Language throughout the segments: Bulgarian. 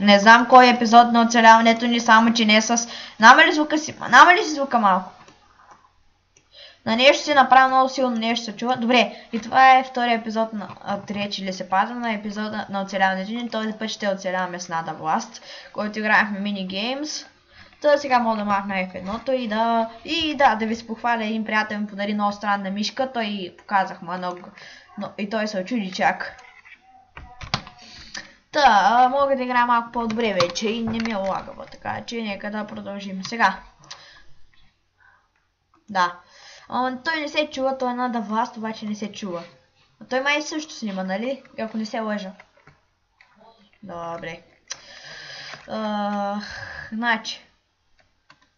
Не знам кой е епизод на оцеляването ни, само че не с... Нама ли звука си? Нама ли си звука малко? На нещо си направи много силно, нещо се чува. Добре, и това е втория епизод на Отрече ли се пазва на епизода на оцеляването ни. Този път ще оцеляваме с Ната власт, който играехме мини-геймс. Та сега мога да махна F1-то и да ви се похваля, един приятел ми подари много странна мишка, той показах му много, и той се очуди чак. Та, мога да играя малко по-добре вече и не ми е лагава, така че нека да продължим сега. Да. Той не се чува, той е Ната власт, обаче не се чува. Той май също снима, нали? Ако не се лъжа. Добре. Значи.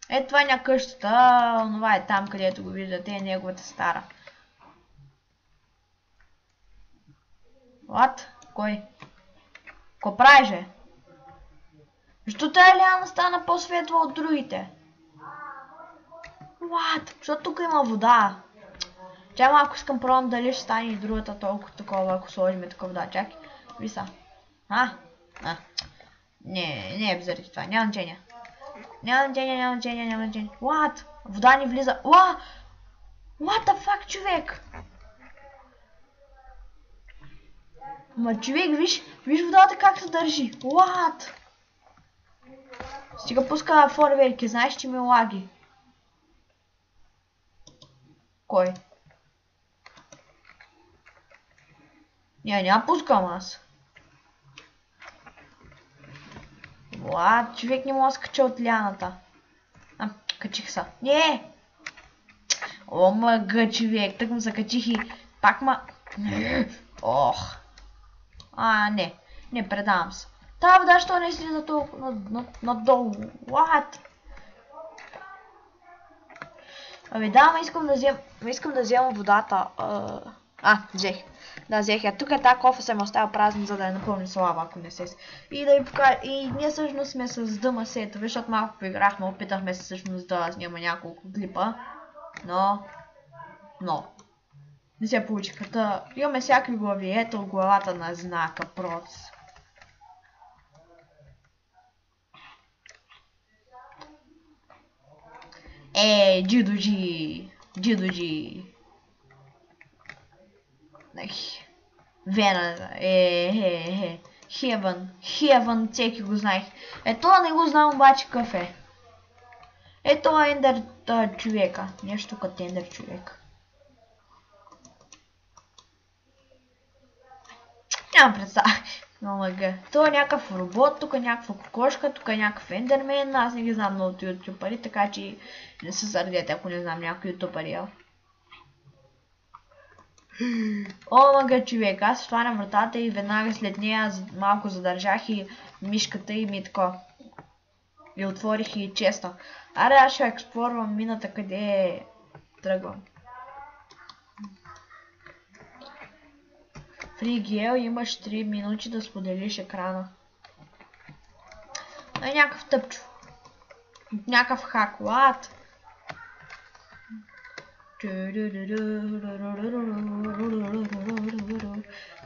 Ето това е къщата, онова е там, където го виждате, е неговата стара. What? Кой? Ко прави же? Защо тая ляна стана по-светла от другите? What? Защото тук има вода. Чай малко искам пробвам дали ще стане и другата толкова такова, ако сложим такова вода. Чакай. Виса. Не е заради това. Няма значение. Няма значение. What? Вода ни влиза. What the fuck, човек? Ма човек, виж водата как се държи. What? Стига пуска фойерверки, знаеш, че ми лаги. Кой? Няма пускам аз. What? Човек не мога да скача от ляната. Качих се. Не! Омага, човек, тък му закачих и пак Ох. Не, предавам се. Та вода, що не слиза толкова надолу? What? Да, искам да взема водата. Взех. Да, взех я. Тук е тази кофа съм оставил празна, за да я напълни с лава, ако не се... И да ви покажа... И ние всъщност сме с дъма сета, защото малко поиграхме, опитахме се всъщност да снима няколко клипа. Но... Не се получиха. Имаме всякакви глави. Ето главата на знака Проц. Джидоджи. Вена. Хевън, всеки го знаех. Това не го знам обаче какъв е. Ето е Ендер човека. Нещо като Ендер човек. Нямам представа. Това е някакъв робот, тук е някаква кокошка, тук е някакъв ендермен. Аз не ги знам много ютубъри, така че не се сърдете, ако не знам някой ютубъри. Омага, човек, аз отварям вратата и веднага след нея малко задържах и мишката и ми така. И отворих и честа. Аре, аз ще експлорвам мината, къде тръгвам. Фригел, имаш 3 минути да споделиш екрана. Някакъв тъпчо. Някакъв хак. What?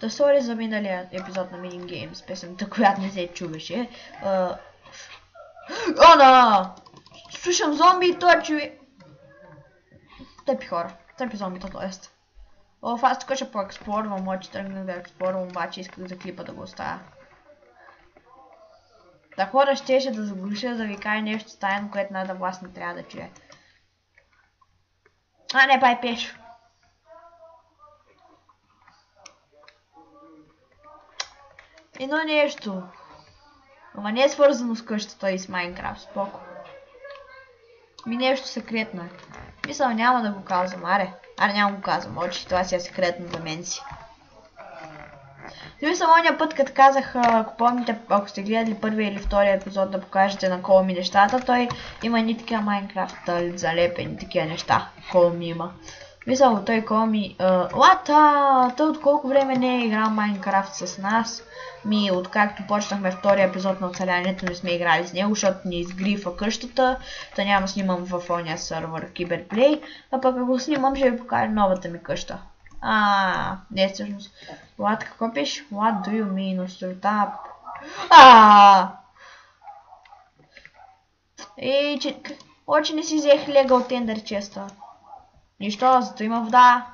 Да, сори за миналия епизод на Mini Games, песента, която не се чуваше. Слушам зомби и това човек. Тъпи хора. Тъпи зомбито, т.е. Аз тук ще поексплорвам, може че тръгна да експлорвам, обаче исках за клипа да го оставя. Да, хора щеше да заглуша, да ви кажа нещо тайно, което Ната власт не трябва да чуе. Не, бай пеш. Едно нещо. Ама не е свързано с къщата и с Майнкрафт, споко. Нещо секретно е. Мисля, няма да го казвам, аре няма да го казвам, очи, това си е секретно за мен си. Мисля, ония път, като казах, ако помните, ако сте гледали първия или втория епизод да покажете на Коми нещата, той има ни такива Майнкрафт залепени такива неща. Коми има. Мисля, той Коми... той от колко време не е играл Майнкрафт с нас? Откакто почнахме втория епизод на оцеляването, не сме играли с него, защото ни изгрифа къщата. Та няма снимам в ония сървър Киберплей, а пък ако снимам, ще ви покажа новата ми къща. Не, всъщност. What, какво пише? What do you mean? Start up. И че... Очи не си взех лега от Ендър честа. Нищо, зато има вода.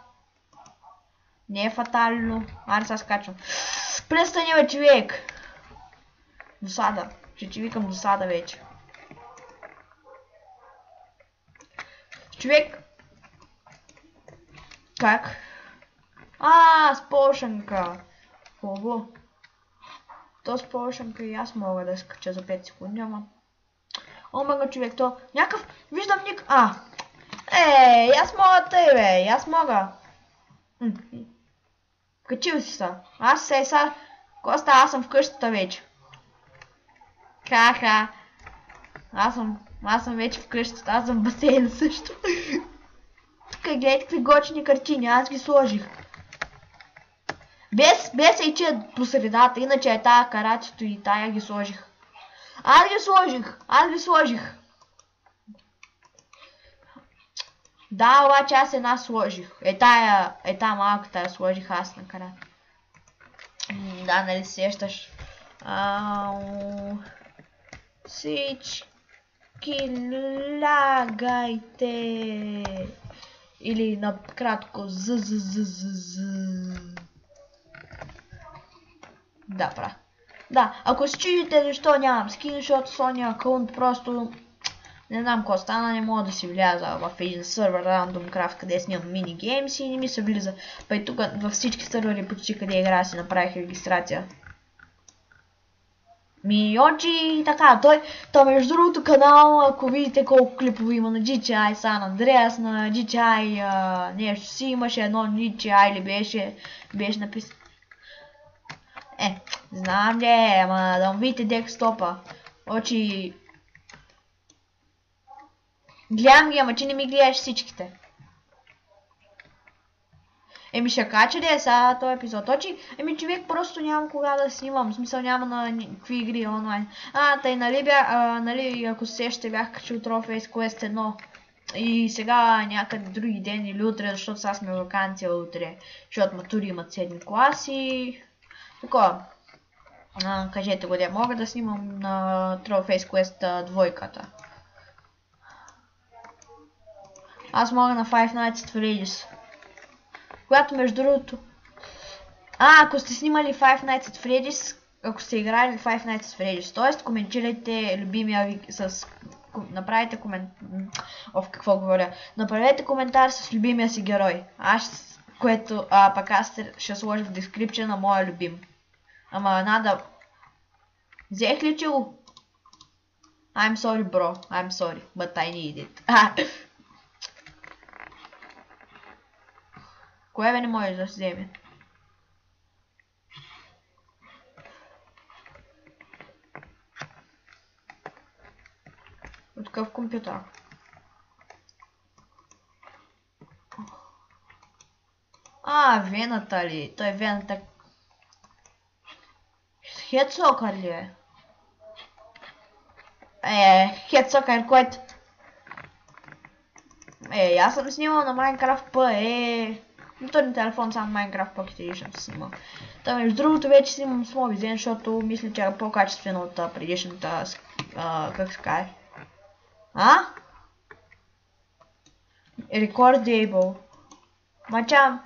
Не е фатално. Аре сега скачвам. Престани бе, човек! Досада. Ще викам досада вече. Човек! Как? С полшенка. Хубаво. То с полшенка и аз мога да скача за 5 секунди, ама... Омега, човек, то... Някакъв... Виждам ник... Аз мога тъй, бе. Аз мога. Качил си са. Аз са... Коста, аз съм в къщата вече. Ха-ха. Аз съм вече в къщата. Аз съм в басейна също. Тук гледайте какви гочни картини. Аз ги сложих. Без ейче по средата. Иначе е тая карачето и тая ги сложих. Аз ги сложих. Да, обаче аз една сложих. Тая малката я сложих аз на кара. Да, нали сещаш. Всички лягайте. Или накратко Да, пра. Да, ако се чудите защо нямам скин, защото Соня аккаунт просто... Не знам какво стана, не мога да си вляза в един сервер Random Craft, къде снимам мини геймс и не ми се влиза. Па и тук във всички сервери почти къде игра си направих регистрация. Очи така, той между другото канал, ако видите колко клипове има на GTI San Andreas, на GTI нещо си имаше едно GTI или беше написано. Знам ли, ама да му видите декстопа. Очи... Гледам ги, ама че не ми гледаш всичките. Ще кача ли сега този епизод? Човек просто нямам кога да снимам. В смисъл няма на какви игри онлайн. Тъй нали ако се сещате бях качил Trophies Quest 1. И сега някъде други ден или утре, защото сега сме ваканция утре. Защото матури имат 7 класи. Такова. Кажете го, мога да снимам на Trophies Quest 2-ката. Аз мога на Five Nights at Freddy's. Която между другото... ако сте снимали Five Nights at Freddy's, ако сте играли Five Nights at Freddy's, т.е. коментирайте любимия ви с... Направете какво говоря? Направете коментар с любимия си герой. Пък аз ще сложа в дескрипция на моя любим. Ама надо... Взех ли чило? I'm sorry, bro. I'm sorry, but I need it. Кое бе не можеш да се вземе? От какъв компютър? Вената ли? Той вената... Хедсокър ли е? Хедсокър, който... аз съм снимал на Minecraft моторен телефон, само Minecraft Pocket Edition снимал. Между другото вече снимам с Mobizen, защото мисля, че е по-качествено от предишната, как се каже. Recordable. Мачам.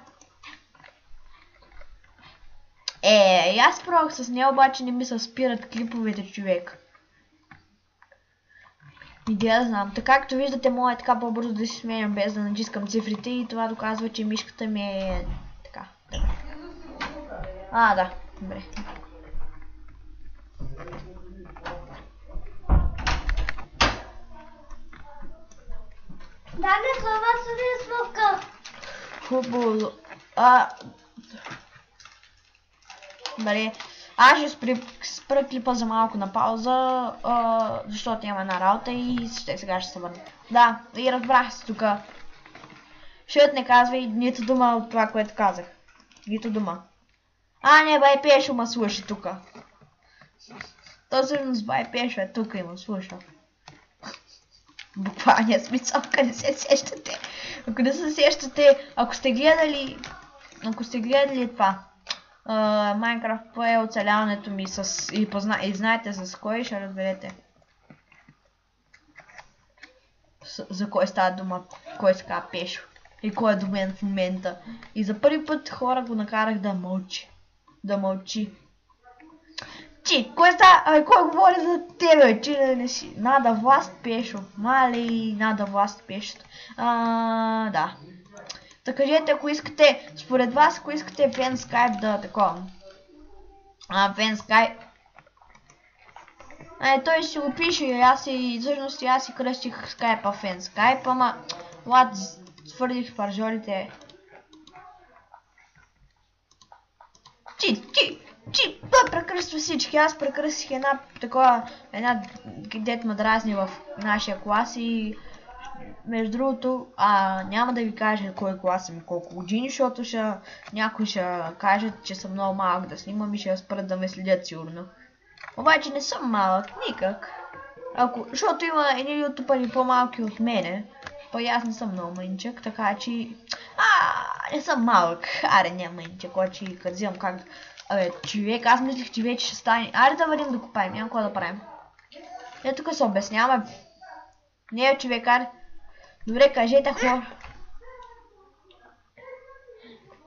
Аз пробвах с нея, обаче не ми се спират клиповете, човек. Да знам. Така както виждате, мога е така по-бързо да си сменям без да натискам цифрите и това доказва, че мишката ми е така. Да, добре. Даме слова с рисовка. Хубаво. Добре. Аз ще спра клипа за малко на пауза, защото има една работа и сега ще се върна. Да, и разбрах се тук. Шът не казва и нито дума от това, което казах. Нито дума. Не, бай Пешо ма слуша тук. То всъщност бай Пешо е тук и ма слуша. Буквалния смисъл, ако не се сещате. Ако не се сещате, ако сте гледали това. Майнкрафт пое оцеляването ми с... И знаете с кой, ще разберете. За кой става дума, кой се казва Пешо. И кой е до мен в момента. И за първи път хора го накарах да мълчи. Да мълчи. Ти, кой става? Кой говори за тебе? Ти не си. Нада власт Пешо. Мали, нада власт Пешо. Да. Та кажете, ако искате, според вас, ако искате фен скайп да такова. Фен скайп. Той си го пише и всъщност аз си кръстих скайпа фен скайп, ама лад свърдих паржолите. Той прекръства всички, аз прекръстих една дет ме дразни в нашия клас и между другото, няма да ви кажа кой клас съм и колко години, защото някои ще кажат, че съм много малък да снимам и ще спрат да ме следят сигурно. Обаче не съм малък, никак. Защото има едни ютубъри по-малки от мене, па аз не съм много мъничък, така че... не съм малък. Аре, не мъничък, обаче като взимам как... човек, аз мислих, че вече ще стане... Аре да вървим да копаем, няма какво да правим. Тук се обясняваме. Не, човек, аре. Добре, кажете хора.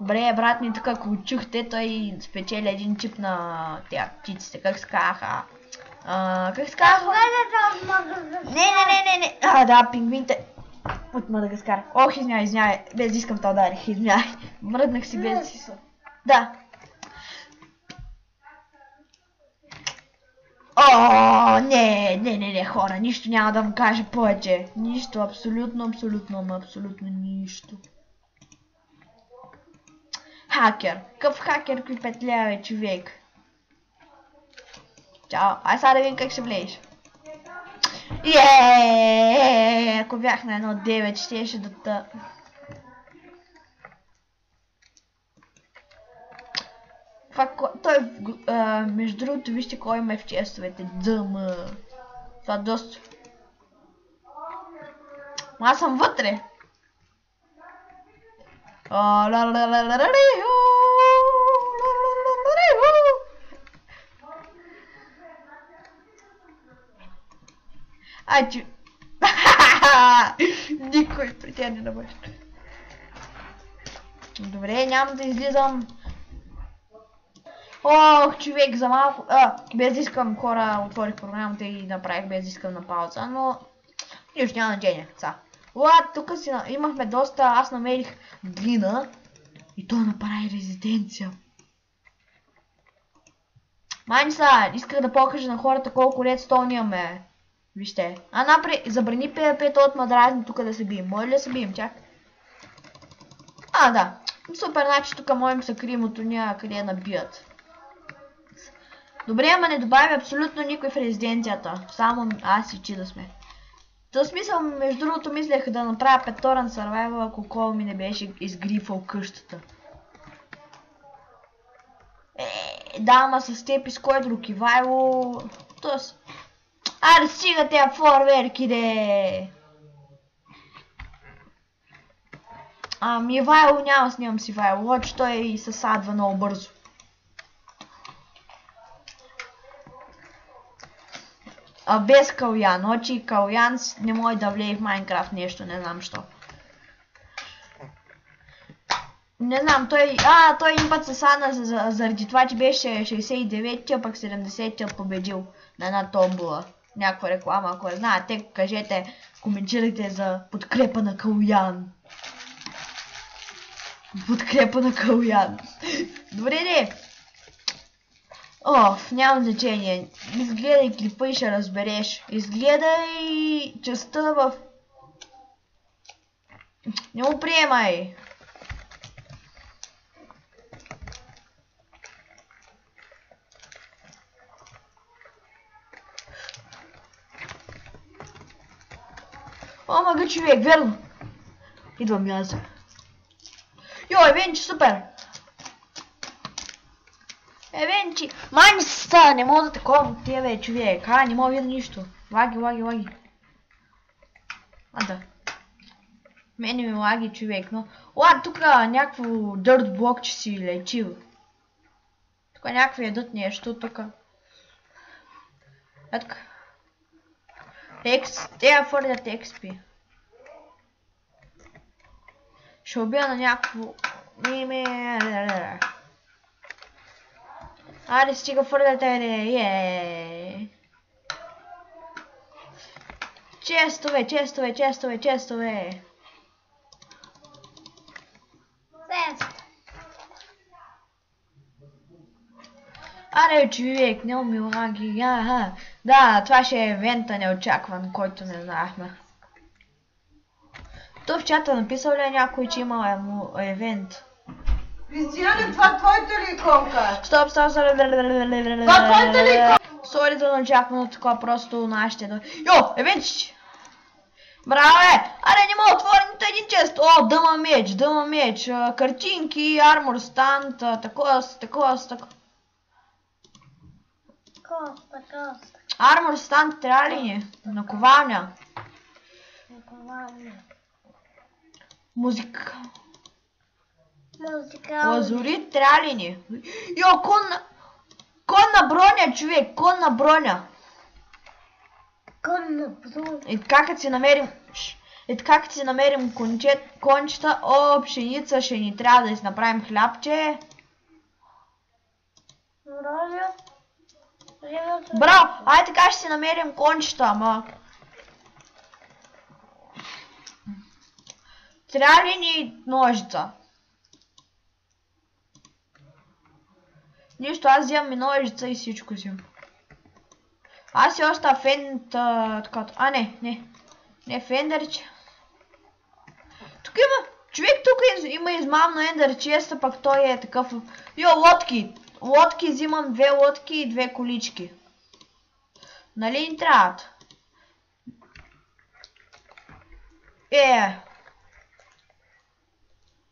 Добре, брат ми, тук ако чухте, той спечели един чип на тя птиците. Как се казаха? Как се казаха? Не. Да, пингвините от Мадагаскар. Ох, извинявай. Без да искам да ударих, извинявай. Мръднах си без да си. Да. Не, хора, нищо няма да му кажа повече. Нищо, абсолютно нищо. Хакер. Какъв хакер ви петлява, човек? Чао. Ай сега да видим как ще влезеш. Ако бях на 1.9, щеше да та... Той, между другото, вижте кой има в честовете. Дъм. Това доста. Аз съм вътре. Никой при тя не набъща. Добре, няма да излизам. Ох, човек, за малко... без да искам, хора, отворих програмата и направих без да искам на пауза, но... Нищо няма значение, са. Тук имахме доста, аз намерих глина и той направи резиденция. Майниса, исках да покажа на хората колко редстоун имаме. Вижте. Забрани PvP от мадразни тук да се бием. Може ли да се бием, чак? Да. Супер, значи тук можем да се крием от уния къде набият. Добре, ама не добавя абсолютно никой в резиденцията. Само аз и ти да сме. В смисъл, между другото, мислех да направя петорен сървайвъл, ако Кол ми не беше изгрифал къщата. Да, ама с теб и с кой друг, Ивайло... Аре, стига тези фойерверки, де! Ивайло няма снимам с Ивайло, че той се садва много бързо. Без Калян, очи Калян не може да влее в Майнкрафт нещо, не знам що. Не знам, той един път се садна заради това, че беше 69-тия, пък 70-тия победил на една томбола. Някаква реклама, ако знаете, кажете, коментирайте за подкрепа на Калян. Подкрепа на Калян. Добре, не. Няма значение. Изгледай клипа и ще разбереш. Изгледай частта в... Не го приемай. Мага човек, верно. Идвам и аз. Евенчи, супер. Евенчи. Майниса, не мога да такова от тебе, човек. Не мога да видя нищо. Лаги. Да. Мене ми лаги, човек, но... тук някакво дърт блок, че си лечил. Тук някакви ядат нещо тук. Етка. Те фърлят XP. Ще убия на някакво... Аре, стига фърляте, Честове. Аре, човек, не умира ги. Да, това ще е евента неочакван, който не знаехме. Той в чата написал ли някой, че има евент? Кристияне, това твоята ли иконка? Стоп. Това твоята ли иконка? Сори да не очаквам такова, просто нашите. Йо, евентче! Браво, Аре, не мога отвори нито един чест! О, дъма меч, картинки, армор стант, такова. Армор стант трябва ли ни? Наковалня. Музика. Лазурит трябва ли ни? Йо, конна броня, човек, конна броня. И така като си намерим кончета, пшеница ще ни трябва да направим хлябче. Браво, ай така ще си намерим кончета, ама. Трябва ли ни ножица? Нищо, аз взимам и ножица и всичко взимам. Аз си оста фенд... не фендърче. Тук има... Човек тук има измамно ендърчеста, пък той е такъв... Йо, лодки! Лодки взимам 2 лодки и 2 колички. Нали ни трябват?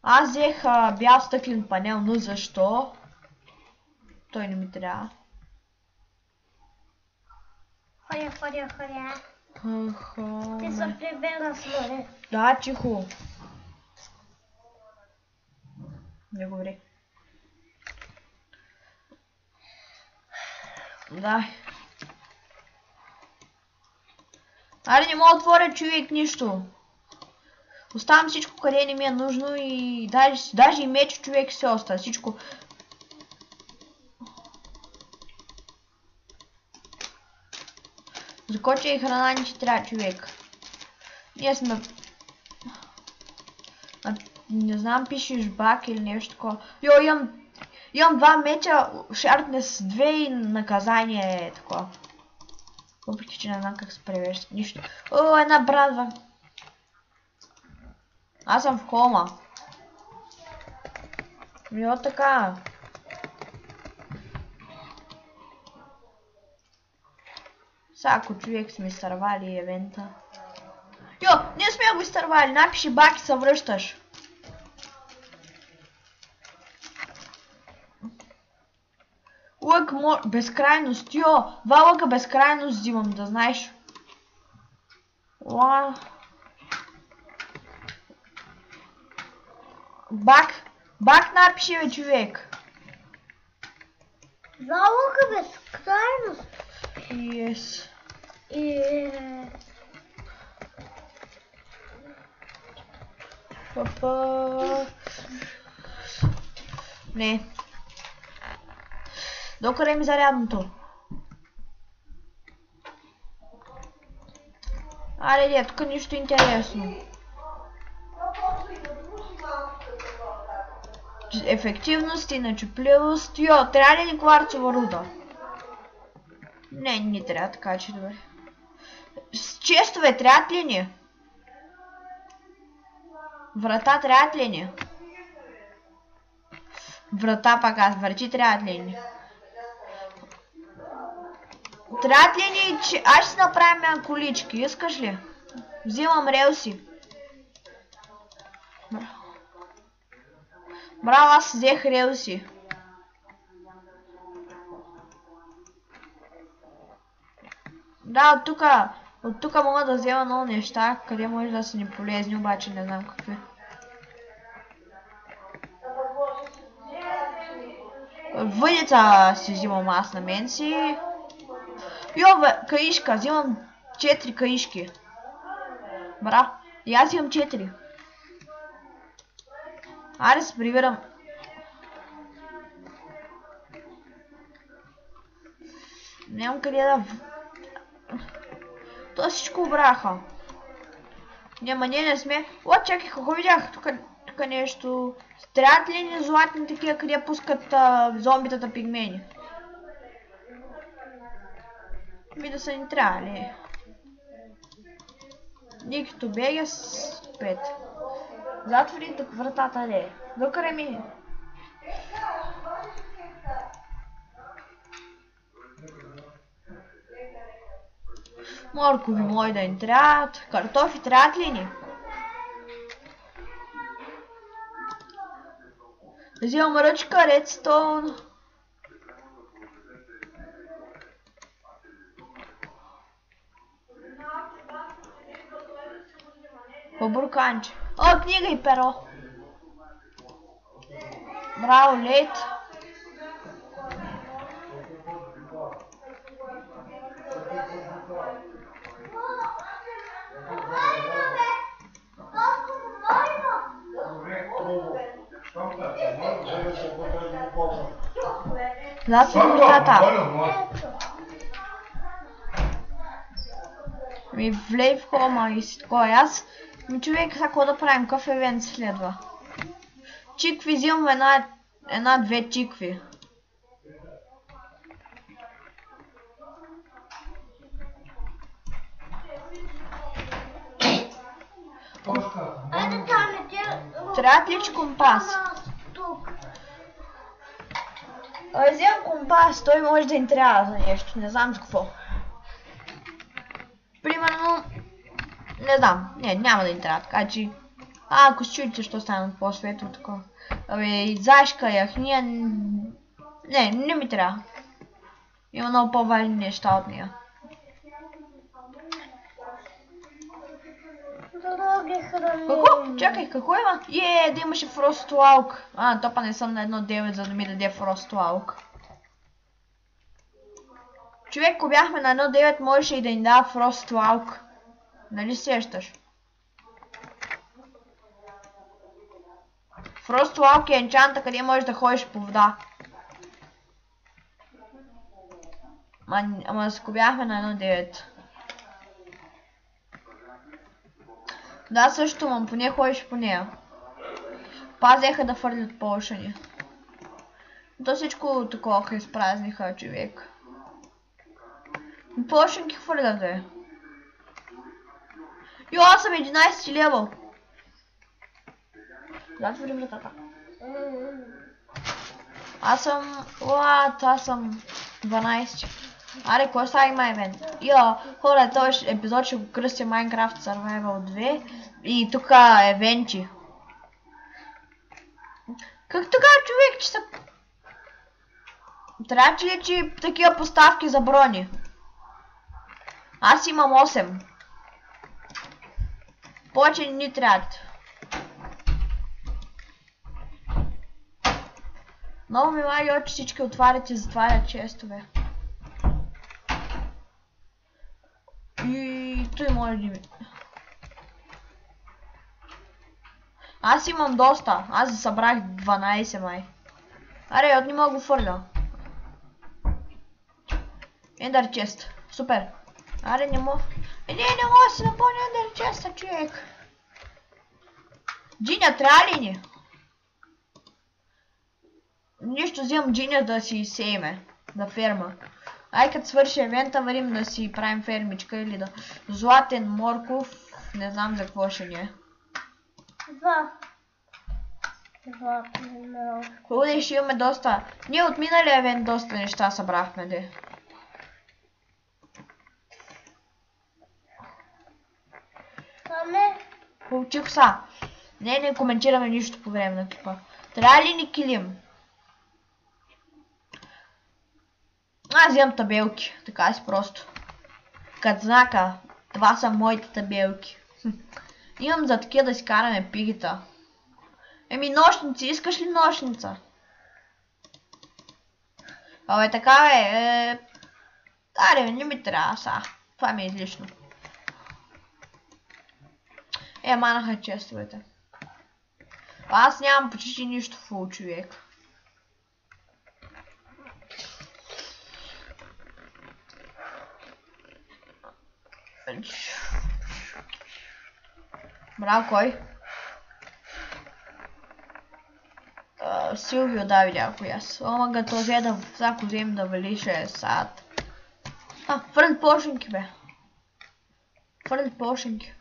Аз взех бял стъклен панел, но защо? Той не ми трябва. Ходя. Ти се прибера с море. Да, чихо. Не говори. Да. Аре, не мога да отворя, човек, нищо. Оставам всичко, къде не ми е нужно и даже и меч, човек, все остава. Всичко. За коча и храна ни ще трябва, човек. Ние сме... Не знам, пишеш бак или нещо такова. Йо, имам 2 меча, шартнес 2 и наказание е такова. Въпреки, че не знам как се превежда. Нищо. О, една брадва. Аз съм в кома. Йо, така. Ако човек сме изтървали евента. Йо, ние сме го изтървали. Напиши бак и се връщаш. Лък безкрайност. Йо, 2 лъка безкрайност взимам, да знаеш. Бак напиши, бе, човек. 2 лъка безкрайност. Yes. Папа. Не. Докъде ми зарядното? Аре, тук нищо интересно. Ефективност и начупливост. Йо, трябва ли ни кварцова руда? Не, не трябва, така че добре. Честове, трябват ли ни? Врата трябват ли ни? Врата пак аз, врати трябват ли ни? Трябват ли ни, че аз ще си направим колички, искаш ли? Взимам релси. Браво, аз взех релси. Да, от тук мога да взема много неща, къде може да са ни полезни, обаче не знам какви. Въдица си взимам аз на мен си. Йо, бе, каишка, взимам 4 каишки. Бра, и аз имам 4. Аре се прибирам. Нямам къде да... Това всичко обраха. Няма, не сме. О, чакай, какво видях? Тук нещо... Трябва ли ни златни такива, къде пускат зомбитата пигмени? Да са ни трябва ли? Никто бега с 5. Затвори тук вратата ли? Докъде ми? Моркови мои да ни трябват. Картофи трябват ли ни? Взимам ръчка, редстоун. Побурканче. О, книга и перо. Браво, лед. Затвори вратата. Ми влей в хома и си такова. Аз ми човек, какво да правим? Какъв евент следва? Чикви, взимам една-две чикви. Трябва ли компас? Взимам компас, той може да им трябва за нещо, не знам за какво. Примерно, не знам, няма да им трябва, така че... ако се чуете, що стана по-светло такова. Абе, зашка, яхния... Не ми трябва. Има много по-важни неща от нея. Какво? Чакай, какво има? Да имаше фростуалк. Топа не съм на 1.9, за да ми даде фростуалк. Човек, ако бяхме на 1.9, можеше и да ни дава фростуалк. Нали сещаш? Фростуалк е енчанта, къде можеш да ходиш по вода. Ама ако бяхме на 1.9. Да, също, мам, поне ходиш по нея. Пазеха да фърлят полшани. То всичко такова изпразниха, човек. Полшанки хвърлят, бе. Йо, аз съм 11 левел. Затвори вратата. Аз съм 12. Аре, кой сега има евент? Хора, този епизод ще го кръстя Minecraft Survival 2 и тук евенти. Как така, човек, че са... Трябва ли, че такива поставки за брони? Аз имам 8. Повече ни трябват. Много ми лаги, че всички отварят и затварят честове. И той може да ми... Аз имам доста. Аз събрах 12 май. Аре, не мога го фърля. Ендър чест. Супер. Аре, не мога. Не мога да си напълня ендър честа, човек. Джиня, трябва ли ни? Нищо, взимам Джиня да си сееме. Да ферма. Ай, като свърши евента, варим да си правим фермичка или да... Златен морков. Не знам за какво ще ни е. Хубаво, ще имаме доста... Ние от миналия евент доста неща събрахме, де. Получих са. Не коментираме нищо по време на клипа. Трябва ли ни килим? Аз вземам табелки, така си просто. Като знака, това са моите табелки. Имам за такива да си караме пигита. Нощници, искаш ли нощница? Абе, така е. Аре, не ми трябва са. Това ми е излишно. Манаха честовете. Аз нямам почти нищо фул, човек. Браво, кой? Силвио да видя кой аз. Омага този е да всяко взем да велише сад. Фърли пошенки, бе. Фърли пошенки.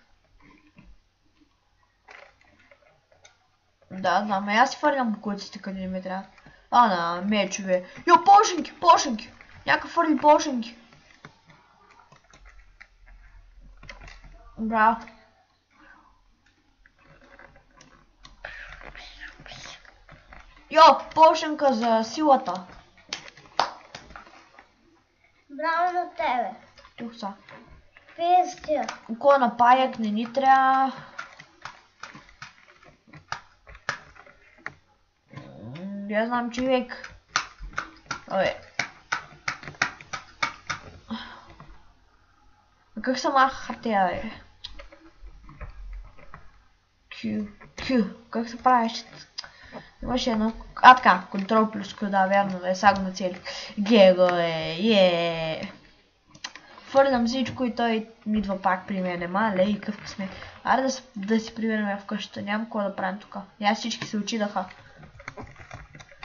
Да, знам, аз си фърлям букуците къде не ми трябва. На мечове. Йо, пошенки, пошенки. Някакъв фърли пошенки. Браво. Йо, пошенка за силата. Браво на тебе. Тук са. Пестия. Око на паяк не ни трябва. Я знам, човек. Абе. Как се маха тя, бе? Q. Как се правиш? Имаше едно... така, контрол плюс Q, да, верно, да, сега го нацелих. Гего е, Фърлям всичко и той ми идва пак при мене, мале, какъв късмет. Аре да си приберем в къщата, няма какво да правим тук. И аз всички се очидаха.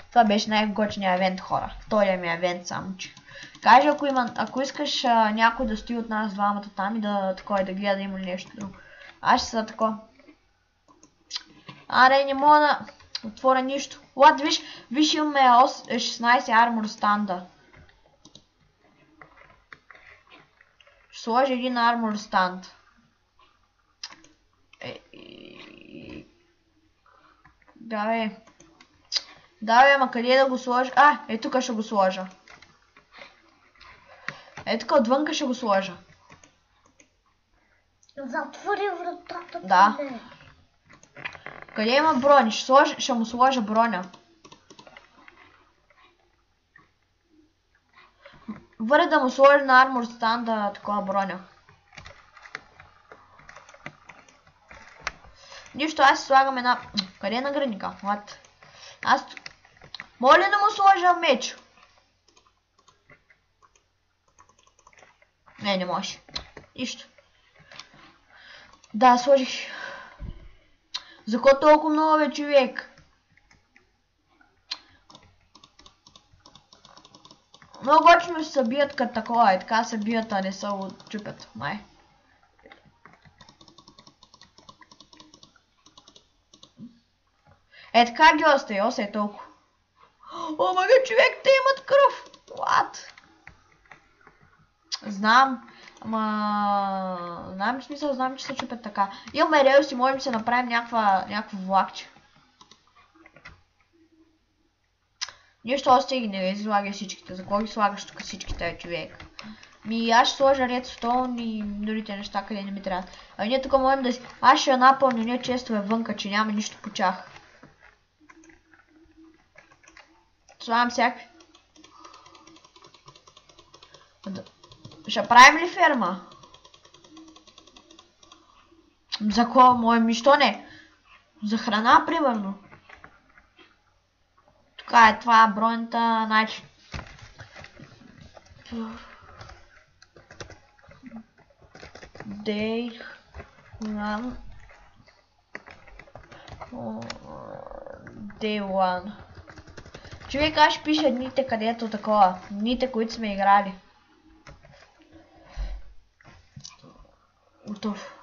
Това беше най-готиния евент, хора. Втория ми евент само, че. Кажи, ако искаш някой да стои от нас двамата там и да гледа има нещо друго. Аз ще са тако. Аре, не мога да отворя нищо. Лад, виж имаме 16 армор станда. Ще сложи един армор станд. Да бе, ама къде да го сложа? Тук ще го сложа. Тук отвънка ще го сложа. Затвори вратата. Да. Къде има брони? Ще му сложа броня. Върне да му сложи на армор станда такова броня. Нищо, аз си слагам една... Къде е наградника? Аз... Моля да му сложа меч. Не може. Нищо. Да, сложих. За кой толкова много, бе, човек? Много точно се бият като такова, така се бият, а не се отчупят, май. Така ги остае толкова. Мага, човек, те имат кръв. What? Знам. Ама... Знам, че се чупят така. Имаме релси, можем да се направим някакво влакче. Нищо още ги не излагай всичките. За кой ги слагаш тук всичките, човек? Аз ще сложа редстоун и другите неща, къде не ми трябва. Ние тук можем да си... Аз ще напълня ние честове вънка, че няма нищо по тях. Слагам всякакви. Ще правим ли ферма? За кого? Моем що не? За храна, примерно. Тук е това бронята, значи. Day 1. Човек, аз ще пиша дните където такова. Дните, които сме играли. Готов.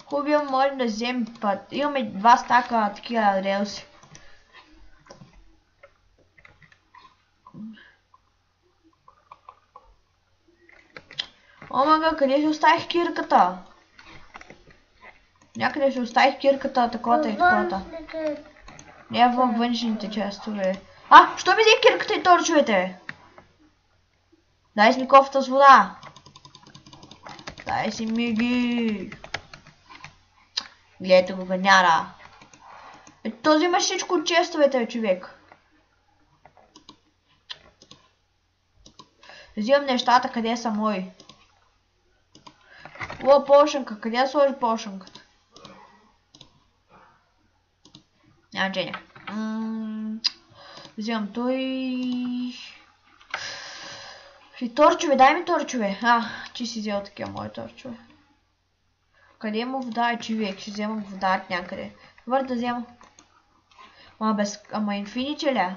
Хубаво, можем да вземем път. Имаме 2 стака такива релси. Омага, къде си оставих кирката? Някъде си оставих кирката, таковата и таковата. Не във външните частове. Що ми взе кирката и торчовете? Дай си ми кофта с вода. Дай си ми ги. Гледайте го, гадняра. Този има всичко от честовете, човек. Взимам нещата, къде са мои. О, пошенка, къде сложи пошенката? Няма значение. Взимам той. И торчове, дай ми торчове. Ти си взел такива мои торчове. Къде има вода, човек? Ще вземам вода от някъде. Добре да взема. Ама инфинити ли?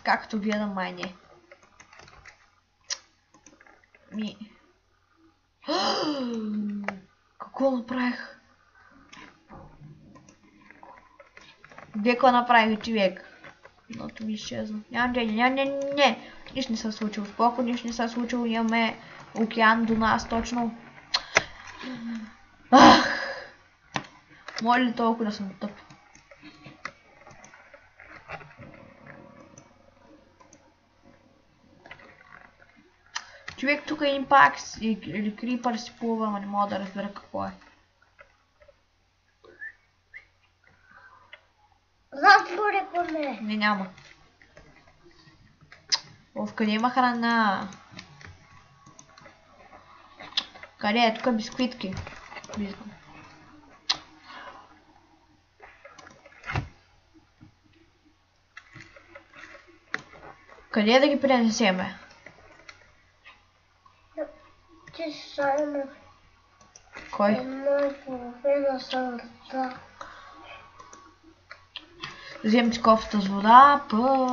Както гледам, май не. Какво направих? Какво направих, човек? Ното ми изчезва. Не. Нищо не се случило. Споко, нищо не се случило. Имаме океан до нас, точно. Моля ли толкова да съм тъп? Човек, тук един пак или крипър си плува, но не мога да разбера какво е. Затвори поне. Не, няма. Къде има храна? Къде е? Тук бисквитки. Виждам. Къде да ги пренесеме? Ти само. Кой? Половина сърца. Вземам си кофата с вода,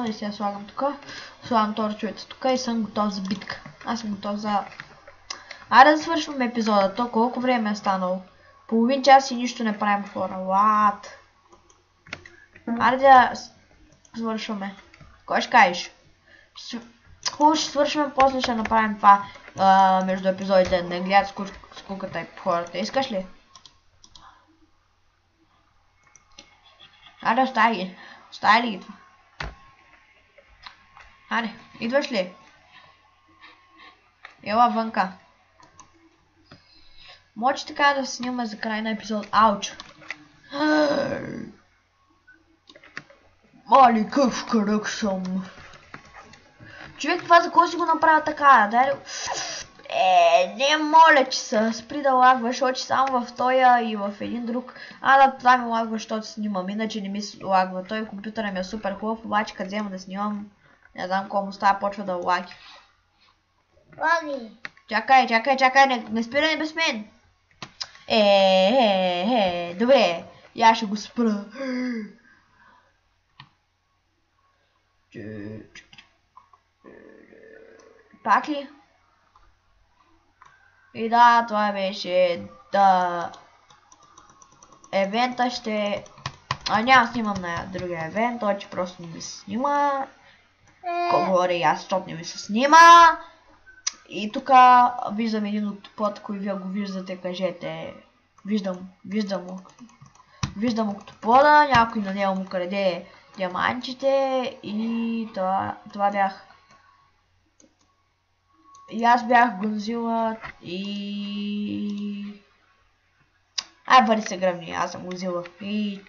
и сега слагам тук. Слагам торчовете тук и съм готов за битка. Аз съм готов за... Айде да свършваме епизода. То колко време е станало? Половин час и нищо не правим, хора. What? Айде да свършваме. Кой ще кажеш? Хубаво ще свършваме, после ще направим това между епизодите. Не гледат скуката и хората. Искаш ли? Айде, остави ги. Остави ли ги това? Айде, идваш ли? Ела вънка. Може така да снимаме за край на епизод. Ауч! Мали къв кръг съм. Човек, това за кой си го направя така? Дай ли... не моля, че се спри да лагваш, защото само в тоя и в един друг. Това ми лагва, защото снимам, иначе не ми лагва. Той компютъра ми е супер хубав, обаче като взема да снимам, не знам кому става, почва да лаги. Лаги. Чакай, не спирай без мен. Добре, я ще го спра. Пак ли? И да, това беше евента ще... няма снимам на другия евент, той че просто не ми се снима. Говоря и аз, защото не ми се снима. И тук виждам един от топлата, кой вие го виждате, кажете. Виждам му. Виждам октопода, някой на него му краде диамантите и това бях. И аз бях Гонзила и... бъди се гръмни, аз съм Гонзила и